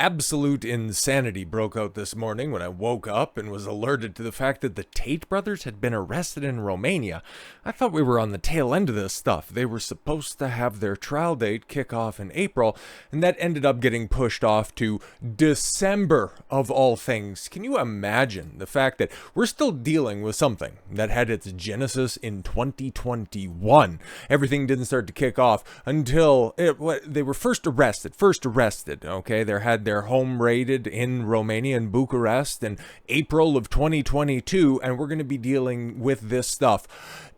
Absolute insanity broke out this morning when I woke up and was alerted to the fact that the Tate brothers had been arrested in Romania. I thought we were on the tail end of this stuff. They were supposed to have their trial date kick off in April, and that ended up getting pushed off to December of all things. Can you imagine the fact that we're still dealing with something that had its genesis in 2021? Everything didn't start to kick off until they were first arrested, okay? They had their home raided in Romania in Bucharest in April of 2022, and we're going to be dealing with this stuff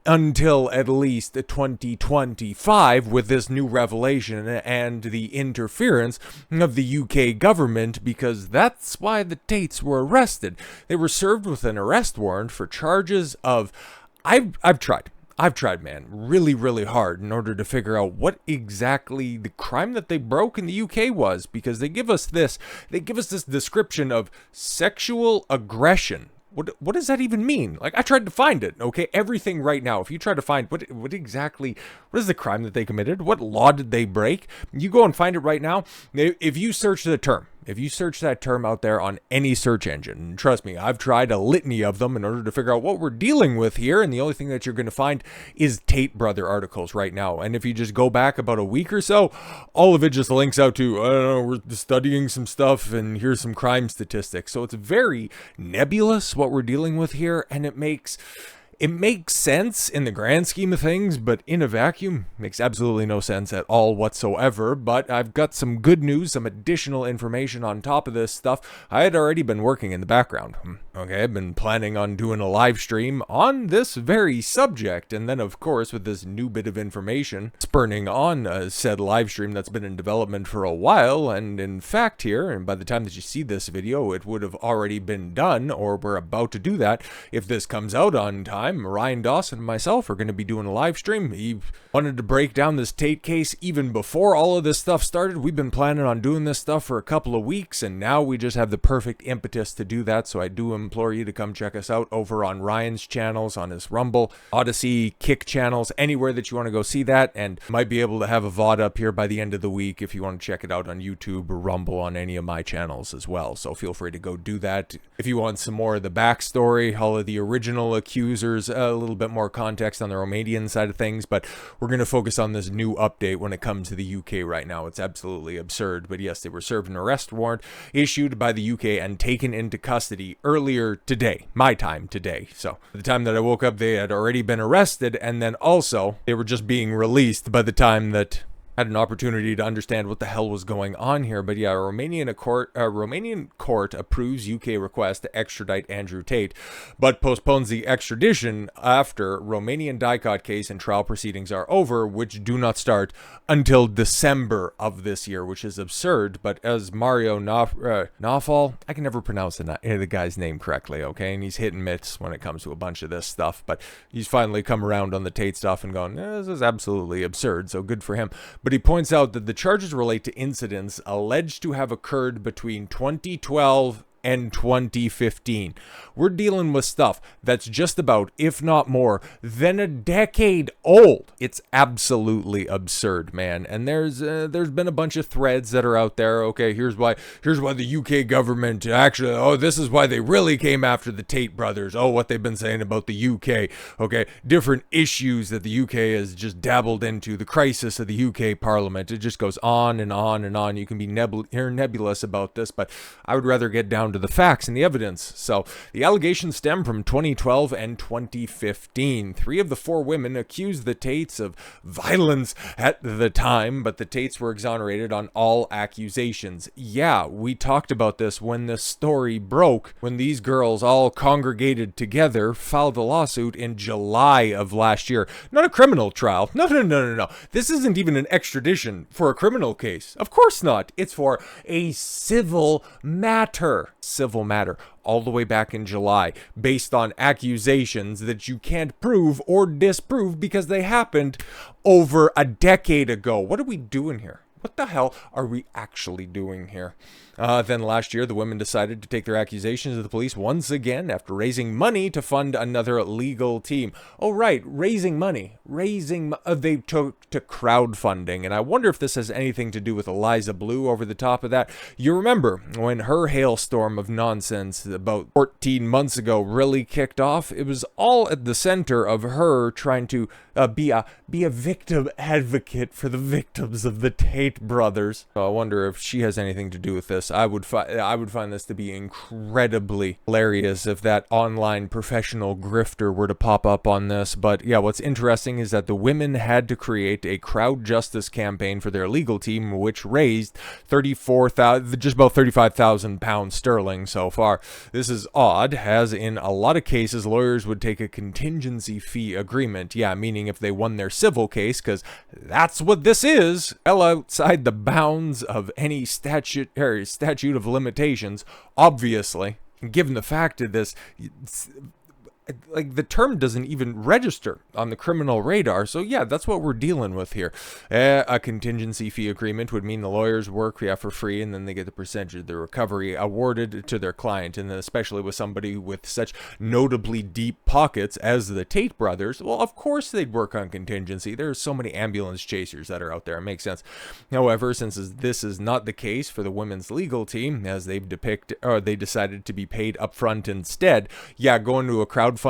until at least 2025 with this new revelation and the interference of the UK government, because that's why the Tates were arrested. They were served with an arrest warrant for charges of I've tried, man, really, really hard in order to figure out what exactly the crime that they broke in the UK was, because they give us this description of sexual aggression. What does that even mean? Like, I tried to find it, okay? Everything right now, if you try to find what is the crime that they committed? What law did they break? You go and find it right now. If you search that term out there on any search engine, and trust me, I've tried a litany of them in order to figure out what we're dealing with here, and the only thing that you're going to find is Tate brother articles right now. And if you just go back about a week or so, all of it just links out to, I don't know, we're studying some stuff, and here's some crime statistics. So it's very nebulous what we're dealing with here, and it makes sense in the grand scheme of things, but in a vacuum, makes absolutely no sense at all whatsoever. But I've got some good news, some additional information on top of this stuff. I had already been working in the background. Okay, I've been planning on doing a live stream on this very subject. And then, of course, with this new bit of information spurning on said live stream that's been in development for a while. And in fact here, and by the time that you see this video, it would have already been done, or we're about to do that if this comes out on time. Ryan Dawson and myself are going to be doing a live stream. He wanted to break down this Tate case even before all of this stuff started. We've been planning on doing this stuff for a couple of weeks, and now we just have the perfect impetus to do that. So I do implore you to come check us out over on Ryan's channels, on his Rumble, Odyssey, Kick channels, anywhere that you want to go see that. And might be able to have a VOD up here by the end of the week if you want to check it out on YouTube or Rumble on any of my channels as well. So feel free to go do that. If you want some more of the backstory, all of the original accusers, a little bit more context on the Romanian side of things, but we're going to focus on this new update when it comes to the UK right now. It's absolutely absurd, but yes, they were served an arrest warrant issued by the UK and taken into custody earlier today, my time today. So at the time that I woke up, they had already been arrested, and then also they were just being released by the time that had an opportunity to understand what the hell was going on here. But yeah, a Romanian court approves UK request to extradite Andrew Tate, but postpones the extradition after Romanian DICOT case and trial proceedings are over, which do not start until December of this year, which is absurd. But as Mario Nawfal, I can never pronounce the guy's name correctly, okay? And he's hit and miss when it comes to a bunch of this stuff, but he's finally come around on the Tate stuff and gone, this is absolutely absurd, so good for him. But he points out that the charges relate to incidents alleged to have occurred between 2012 and 2015. We're dealing with stuff that's just about, if not more, than a decade old. It's absolutely absurd, man. And there's been a bunch of threads that are out there. Okay, here's why the UK government actually, this is why they really came after the Tate brothers. What they've been saying about the UK. Okay, different issues that the UK has just dabbled into, the crisis of the UK Parliament. It just goes on and on and on. You can be nebulous about this, but I would rather get down to the facts and the evidence. So the allegations stem from 2012 and 2015. 3 of the 4 women accused the Tates of violence at the time, but the Tates were exonerated on all accusations. Yeah, we talked about this when the story broke, when these girls all congregated together, filed a lawsuit in July of last year. Not a criminal trial. No. This isn't even an extradition for a criminal case. Of course not. It's for a civil matter. All the way back in July, based on accusations that you can't prove or disprove because they happened over a decade ago. What are we doing here? What the hell are we actually doing here? Then last year, the women decided to take their accusations to the police once again after raising money to fund another legal team. Oh, right, raising money. They took to crowdfunding, and I wonder if this has anything to do with Eliza Blue over the top of that. You remember when her hailstorm of nonsense about 14 months ago really kicked off? It was all at the center of her trying to be a victim advocate for the victims of the Tate brothers. So I wonder if she has anything to do with this. I would find this to be incredibly hilarious if that online professional grifter were to pop up on this. But yeah, what's interesting is that the women had to create a crowd justice campaign for their legal team, which raised just about £35,000 sterling so far. This is odd, as in a lot of cases, lawyers would take a contingency fee agreement. Yeah, meaning if they won their civil case, because that's what this is, well outside the bounds of any statute of limitations, obviously. Given the fact of this, like, the term doesn't even register on the criminal radar. So yeah, that's what we're dealing with here. A contingency fee agreement would mean the lawyers work for free, and then they get the percentage of the recovery awarded to their client. And then especially with somebody with such notably deep pockets as the Tate brothers, well, of course they'd work on contingency. There's so many ambulance chasers that are out there. It makes sense. However, since this is not the case for the women's legal team, as they decided to be paid upfront instead, yeah, going to a crowdfunding,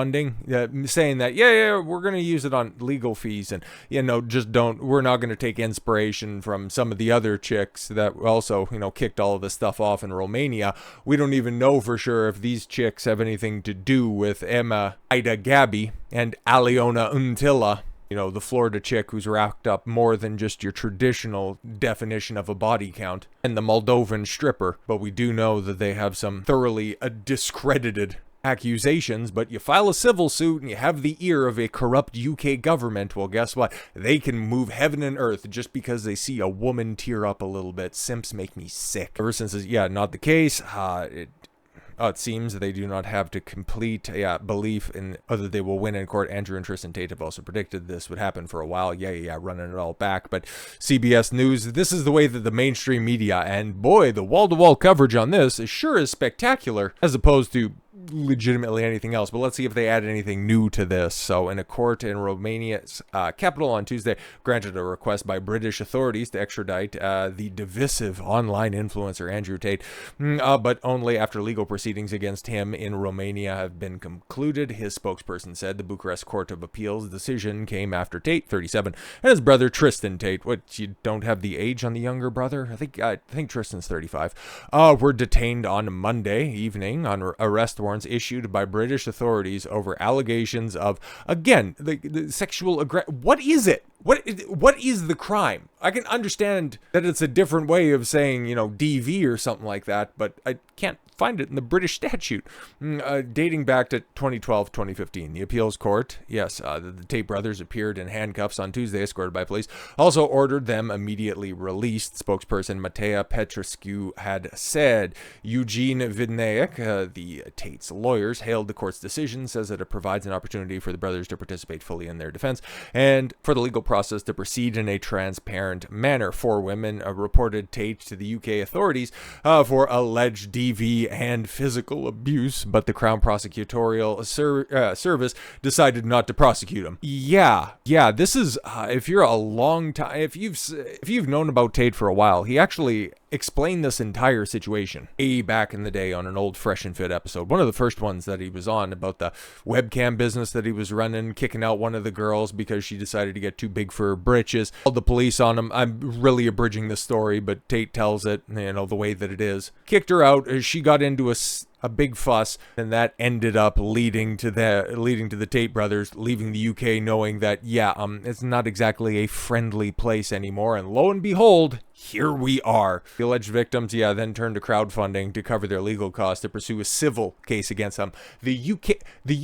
saying that we're going to use it on legal fees, and we're not going to take inspiration from some of the other chicks that also kicked all of this stuff off in Romania. We don't even know for sure if these chicks have anything to do with Emma Ida Gabi and Aliona Untila, the Florida chick who's racked up more than just your traditional definition of a body count, and the Moldovan stripper. But we do know that they have some thoroughly discredited accusations. But you file a civil suit and you have the ear of a corrupt UK government, well, guess what? They can move heaven and earth just because they see a woman tear up a little bit. Simps make me sick. Ever since it's not the case, it seems they do not have to complete belief in whether they will win in court. Andrew and Tristan Tate have also predicted this would happen for a while. Running it all back. But CBS News, this is the way that the mainstream media, and boy, the wall-to-wall coverage on this sure is spectacular, as opposed to legitimately anything else. But let's see if they add anything new to this. So in a court in Romania's capital on Tuesday granted a request by British authorities to extradite the divisive online influencer Andrew Tate, but only after legal proceedings against him in Romania have been concluded. His spokesperson said the Bucharest Court of Appeal's decision came after Tate, 37, and his brother Tristan Tate, what, you don't have the age on the younger brother? I think Tristan's 35, were detained on Monday evening on arrest warrants issued by British authorities over allegations of, again, the sexual aggression. What is it? What is the crime? I can understand that it's a different way of saying, DV or something like that, but I can't find it in the British statute. Dating back to 2012-2015, the appeals court, the Tate brothers appeared in handcuffs on Tuesday, escorted by police, also ordered them immediately released. Spokesperson Matea Petrescu had said. Eugene Vidnaik, the Tate's lawyers, hailed the court's decision, says that it provides an opportunity for the brothers to participate fully in their defense and for the legal process to proceed in a transparent manner. 4 women reported Tate to the UK authorities for alleged DV and physical abuse, but the Crown Prosecutorial Service decided not to prosecute him. This is if you're a long time, if you've known about Tate for a while, he actually explained this entire situation back in the day on an old Fresh and Fit episode, one of the first ones that he was on, about the webcam business that he was running, kicking out one of the girls because she decided to get too big for her britches, called the police on him. I'm really abridging the story, but Tate tells it, the way that it is. Kicked her out. She got into a big fuss, and that ended up leading to the Tate brothers leaving the UK, knowing that it's not exactly a friendly place anymore. And lo and behold, here we are. The alleged victims, then turned to crowdfunding to cover their legal costs to pursue a civil case against them. The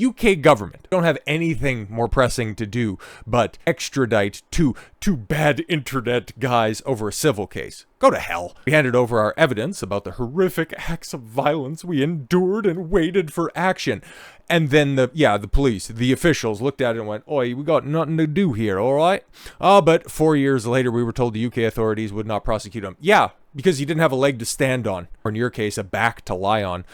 UK government don't have anything more pressing to do but extradite two bad internet guys over a civil case. Go to hell. We handed over our evidence about the horrific acts of violence we endured and waited for action. And then the police, the officials looked at it and went, "Oi, we got nothing to do here, all right?" But 4 years later, we were told the UK authorities would not prosecute him. because he didn't have a leg to stand on, or in your case, a back to lie on.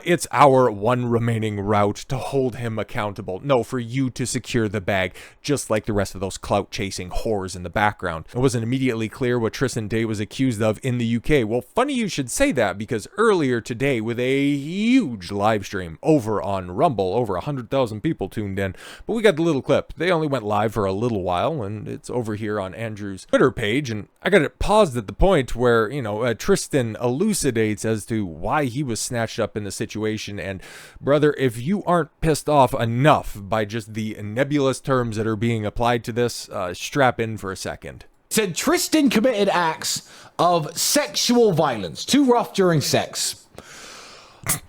It's our one remaining route to hold him accountable. No, for you to secure the bag, just like the rest of those clout-chasing whores in the background. It wasn't immediately clear what Tristan Tate was accused of in the UK. Well, funny you should say that, because earlier today, with a huge live stream over on Rumble, over 100,000 people tuned in, but we got the little clip. They only went live for a little while, and it's over here on Andrew's Twitter page, and I got it paused at the point where, Tristan elucidates as to why he was snatched up in the situation. And brother, if you aren't pissed off enough by just the nebulous terms that are being applied to this, strap in for a second. Said Tristan committed acts of sexual violence, too rough during sex,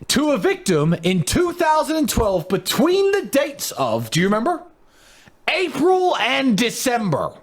to a victim in 2012 between the dates of, do you remember? April and December.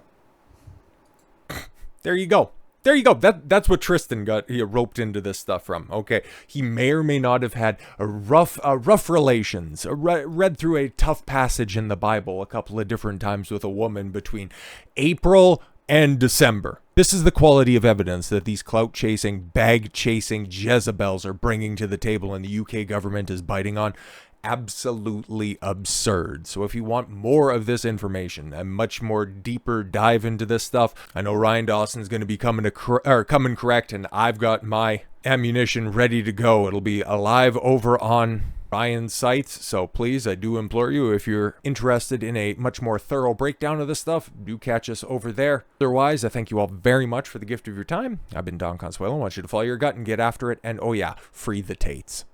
There you go. There you go. That's what Tristan got roped into this stuff from. Okay, he may or may not have had a rough relations, read through a tough passage in the Bible a couple of different times with a woman between April and December. This is the quality of evidence that these clout-chasing, bag-chasing Jezebels are bringing to the table and the UK government is biting on. Absolutely absurd. So if you want more of this information, a much more deeper dive into this stuff, I know Ryan Dawson's going to be coming correct, and I've got my ammunition ready to go. It'll be live over on Ryan's sites, so please, I do implore you, if you're interested in a much more thorough breakdown of this stuff, do catch us over there. Otherwise, I thank you all very much for the gift of your time. I've been Don Consuelo. I want you to follow your gut and get after it, and oh yeah, free the Tates.